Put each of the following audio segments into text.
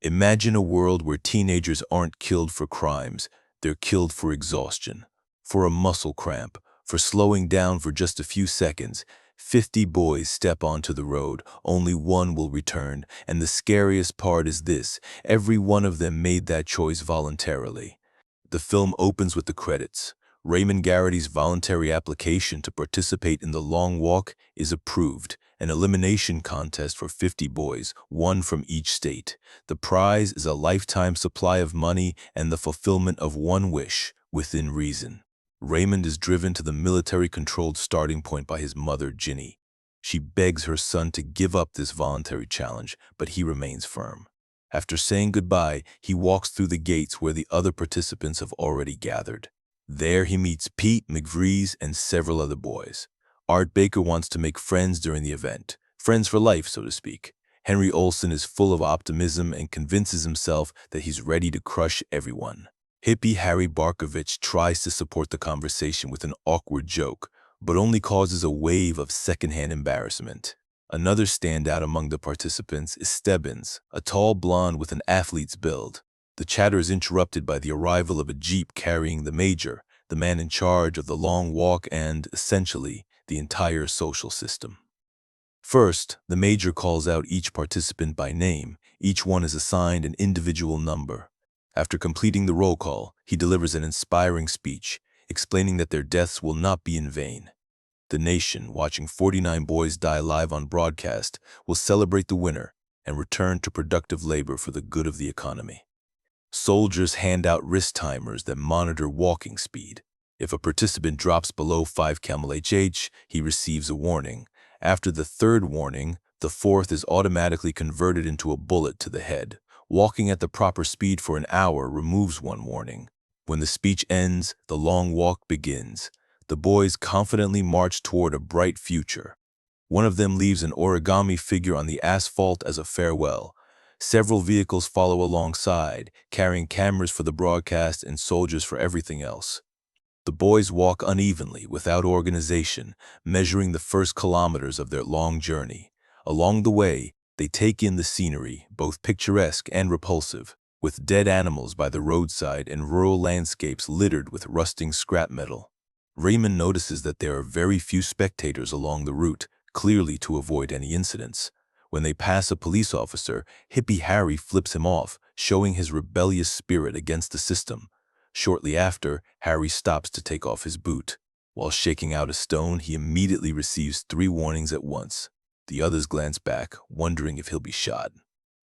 Imagine a world where teenagers aren't killed for crimes, they're killed for exhaustion, for a muscle cramp, for slowing down for just a few seconds. 50 boys step onto the road, only one will return, and the scariest part is this: every one of them made that choice voluntarily. The film opens with the credits. Raymond Garrity's voluntary application to participate in the long walk is approved, an elimination contest for 50 boys, one from each state. The prize is a lifetime supply of money and the fulfillment of one wish, within reason. Raymond is driven to the military-controlled starting point by his mother, Ginny. She begs her son to give up this voluntary challenge, but he remains firm. After saying goodbye, he walks through the gates where the other participants have already gathered. There he meets Pete, McVries, and several other boys. Art Baker wants to make friends during the event, friends for life, so to speak. Henry Olsen is full of optimism and convinces himself that he's ready to crush everyone. Hippie Harry Barkovich tries to support the conversation with an awkward joke, but only causes a wave of secondhand embarrassment. Another standout among the participants is Stebbins, a tall blonde with an athlete's build. The chatter is interrupted by the arrival of a jeep carrying the major, the man in charge of the long walk and, essentially, the entire social system. First, the major calls out each participant by name. Each one is assigned an individual number. After completing the roll call, he delivers an inspiring speech, explaining that their deaths will not be in vain. The nation, watching 49 boys die live on broadcast, will celebrate the winner and return to productive labor for the good of the economy. Soldiers hand out wrist timers that monitor walking speed. If a participant drops below 5 kmh, he receives a warning. After the third warning, the fourth is automatically converted into a bullet to the head. Walking at the proper speed for an hour removes one warning. When the speech ends, the long walk begins. The boys confidently march toward a bright future. One of them leaves an origami figure on the asphalt as a farewell. Several vehicles follow alongside, carrying cameras for the broadcast and soldiers for everything else. The boys walk unevenly, without organization, measuring the first kilometers of their long journey. Along the way, they take in the scenery, both picturesque and repulsive, with dead animals by the roadside and rural landscapes littered with rusting scrap metal. Raymond notices that there are very few spectators along the route, clearly to avoid any incidents. When they pass a police officer, Hippie Harry flips him off, showing his rebellious spirit against the system. Shortly after, Harry stops to take off his boot. While shaking out a stone, he immediately receives 3 warnings at once. The others glance back, wondering if he'll be shot.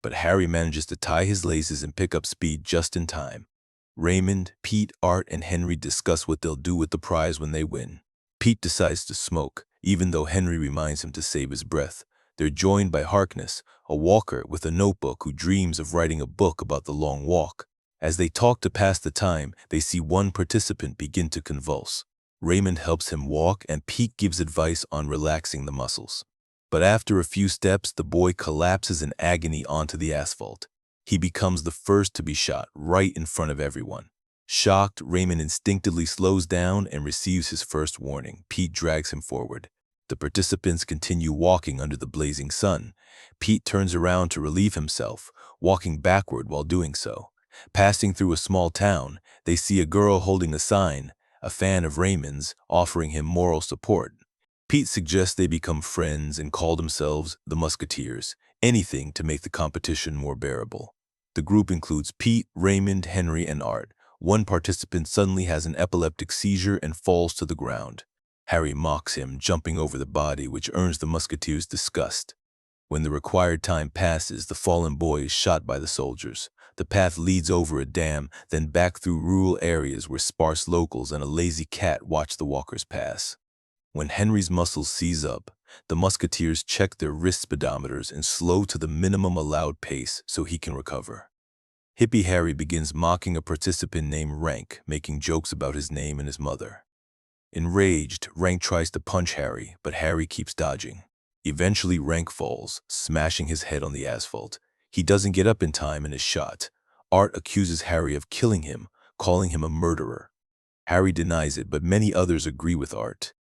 But Harry manages to tie his laces and pick up speed just in time. Raymond, Pete, Art, and Henry discuss what they'll do with the prize when they win. Pete decides to smoke, even though Henry reminds him to save his breath. They're joined by Harkness, a walker with a notebook who dreams of writing a book about the long walk. As they talk to pass the time, they see one participant begin to convulse. Raymond helps him walk, and Pete gives advice on relaxing the muscles. But after a few steps, the boy collapses in agony onto the asphalt. He becomes the first to be shot, right in front of everyone. Shocked, Raymond instinctively slows down and receives his first warning. Pete drags him forward. The participants continue walking under the blazing sun. Pete turns around to relieve himself, walking backward while doing so. Passing through a small town, they see a girl holding a sign, a fan of Raymond's, offering him moral support. Pete suggests they become friends and call themselves the Musketeers, anything to make the competition more bearable. The group includes Pete, Raymond, Henry, and Art. One participant suddenly has an epileptic seizure and falls to the ground. Harry mocks him, jumping over the body, which earns the Musketeers' disgust. When the required time passes, the fallen boy is shot by the soldiers. The path leads over a dam, then back through rural areas where sparse locals and a lazy cat watch the walkers pass. When Henry's muscles seize up, the Musketeers check their wrist speedometers and slow to the minimum allowed pace so he can recover. Hippie Harry begins mocking a participant named Rank, making jokes about his name and his mother. Enraged, Rank tries to punch Harry, but Harry keeps dodging. Eventually, Rank falls, smashing his head on the asphalt. He doesn't get up in time and is shot. Art accuses Harry of killing him, calling him a murderer. Harry denies it, but many others agree with Art.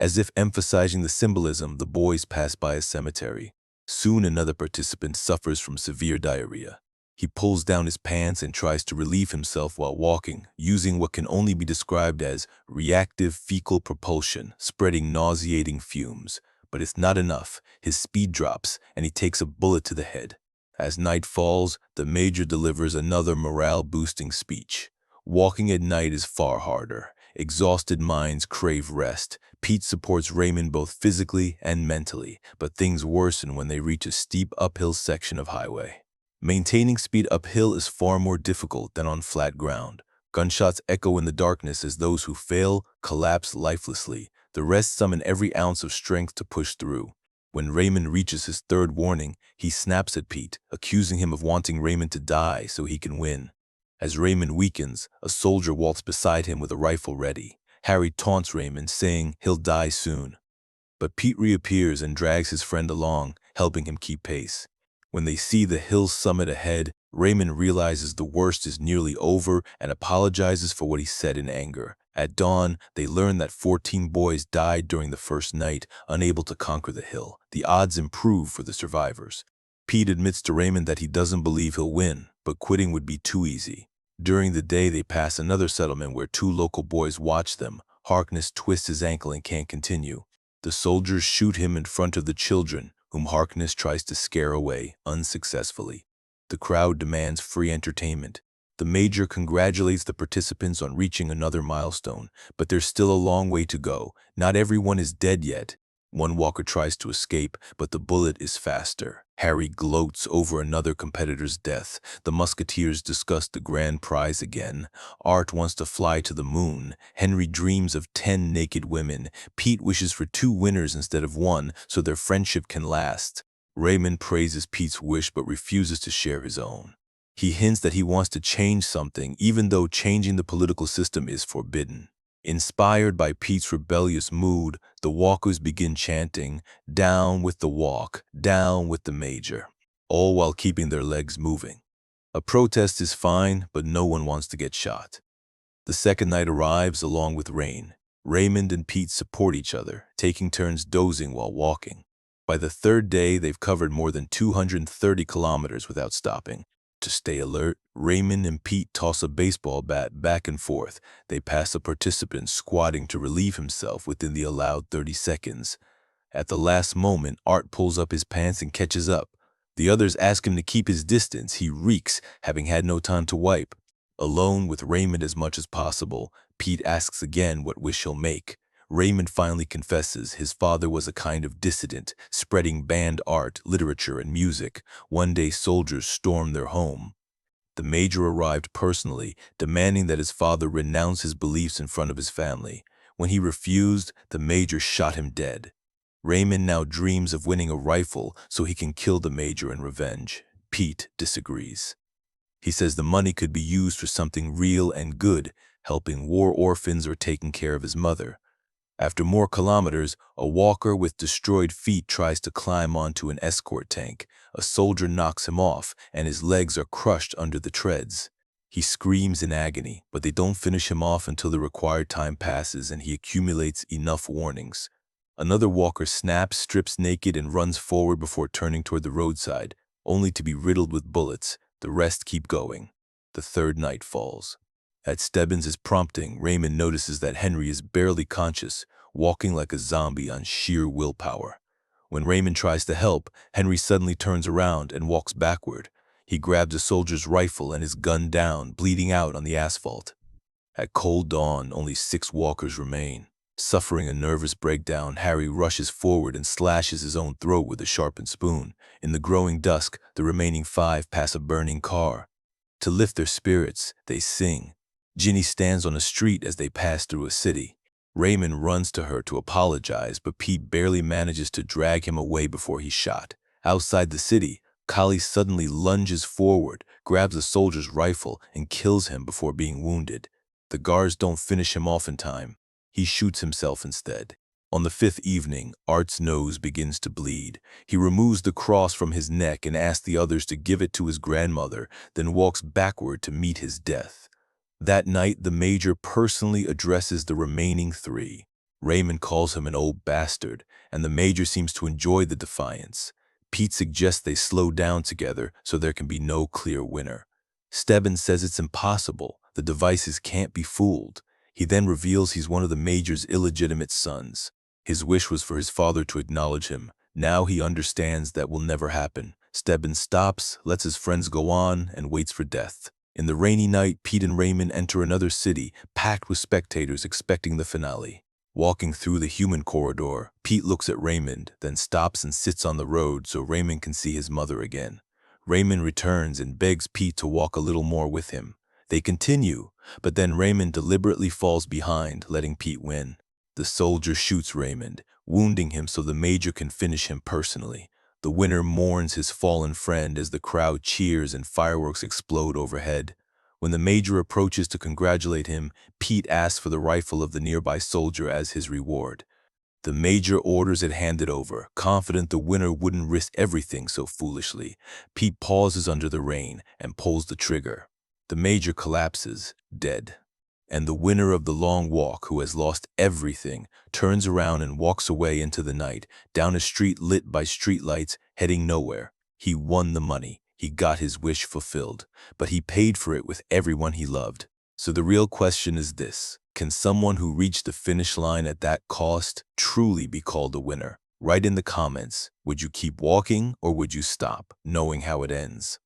As if emphasizing the symbolism, the boys pass by a cemetery. Soon another participant suffers from severe diarrhea. He pulls down his pants and tries to relieve himself while walking, using what can only be described as reactive fecal propulsion, spreading nauseating fumes. But it's not enough. His speed drops, and he takes a bullet to the head. As night falls, the Major delivers another morale-boosting speech. Walking at night is far harder. Exhausted minds crave rest. Pete supports Raymond both physically and mentally, but things worsen when they reach a steep uphill section of highway. Maintaining speed uphill is far more difficult than on flat ground. Gunshots echo in the darkness as those who fail collapse lifelessly. The rest summon every ounce of strength to push through. When Raymond reaches his third warning, he snaps at Pete, accusing him of wanting Raymond to die so he can win. As Raymond weakens, a soldier walks beside him with a rifle ready. Harry taunts Raymond, saying he'll die soon. But Pete reappears and drags his friend along, helping him keep pace. When they see the hill's summit ahead, Raymond realizes the worst is nearly over and apologizes for what he said in anger. At dawn, they learn that 14 boys died during the first night, unable to conquer the hill. The odds improve for the survivors. Pete admits to Raymond that he doesn't believe he'll win, but quitting would be too easy. During the day, they pass another settlement where 2 local boys watch them. Harkness twists his ankle and can't continue. The soldiers shoot him in front of the children, whom Harkness tries to scare away, unsuccessfully. The crowd demands free entertainment. The Major congratulates the participants on reaching another milestone, but there's still a long way to go. Not everyone is dead yet. One walker tries to escape, but the bullet is faster. Harry gloats over another competitor's death. The Musketeers discuss the grand prize again. Art wants to fly to the moon. Henry dreams of 10 naked women. Pete wishes for 2 winners instead of 1, so their friendship can last. Raymond praises Pete's wish but refuses to share his own. He hints that he wants to change something, even though changing the political system is forbidden. Inspired by Pete's rebellious mood, the walkers begin chanting, "Down with the walk, down with the Major," all while keeping their legs moving. A protest is fine, but no one wants to get shot. The second night arrives along with rain. Raymond and Pete support each other, taking turns dozing while walking. By the third day, they've covered more than 230 kilometers without stopping. To stay alert, Raymond and Pete toss a baseball bat back and forth. They pass a participant squatting to relieve himself within the allowed 30 seconds. At the last moment, Art pulls up his pants and catches up. The others ask him to keep his distance. He reeks, having had no time to wipe. Alone with Raymond as much as possible, Pete asks again what wish he'll make. Raymond finally confesses his father was a kind of dissident, spreading banned art, literature, and music. One day soldiers stormed their home. The Major arrived personally, demanding that his father renounce his beliefs in front of his family. When he refused, the Major shot him dead. Raymond now dreams of winning a rifle so he can kill the Major in revenge. Pete disagrees. He says the money could be used for something real and good, helping war orphans or taking care of his mother. After more kilometers, a walker with destroyed feet tries to climb onto an escort tank. A soldier knocks him off, and his legs are crushed under the treads. He screams in agony, but they don't finish him off until the required time passes and he accumulates enough warnings. Another walker snaps, strips naked, and runs forward before turning toward the roadside, only to be riddled with bullets. The rest keep going. The third night falls. At Stebbins' prompting, Raymond notices that Henry is barely conscious, walking like a zombie on sheer willpower. When Raymond tries to help, Henry suddenly turns around and walks backward. He grabs a soldier's rifle and is gunned down, bleeding out on the asphalt. At cold dawn, only 6 walkers remain. Suffering a nervous breakdown, Harry rushes forward and slashes his own throat with a sharpened spoon. In the growing dusk, the remaining 5 pass a burning car. To lift their spirits, they sing. Ginny stands on a street as they pass through a city. Raymond runs to her to apologize, but Pete barely manages to drag him away before he's shot. Outside the city, Collie suddenly lunges forward, grabs a soldier's rifle, and kills him before being wounded. The guards don't finish him off in time. He shoots himself instead. On the 5th evening, Art's nose begins to bleed. He removes the cross from his neck and asks the others to give it to his grandmother, then walks backward to meet his death. That night, the Major personally addresses the remaining 3. Raymond calls him an old bastard, and the Major seems to enjoy the defiance. Pete suggests they slow down together so there can be no clear winner. Stebbins says it's impossible. The devices can't be fooled. He then reveals he's one of the Major's illegitimate sons. His wish was for his father to acknowledge him. Now he understands that will never happen. Stebbins stops, lets his friends go on, and waits for death. In the rainy night, Pete and Raymond enter another city, packed with spectators expecting the finale. Walking through the human corridor, Pete looks at Raymond, then stops and sits on the road so Raymond can see his mother again. Raymond returns and begs Pete to walk a little more with him. They continue, but then Raymond deliberately falls behind, letting Pete win. The soldier shoots Raymond, wounding him so the Major can finish him personally. The winner mourns his fallen friend as the crowd cheers and fireworks explode overhead. When the Major approaches to congratulate him, Pete asks for the rifle of the nearby soldier as his reward. The Major orders it handed over, confident the winner wouldn't risk everything so foolishly. Pete pauses under the rain and pulls the trigger. The Major collapses, dead. And the winner of the long walk, who has lost everything, turns around and walks away into the night, down a street lit by streetlights, heading nowhere. He won the money. He got his wish fulfilled, but he paid for it with everyone he loved. So the real question is this: can someone who reached the finish line at that cost truly be called a winner? Write in the comments, would you keep walking or would you stop, knowing how it ends?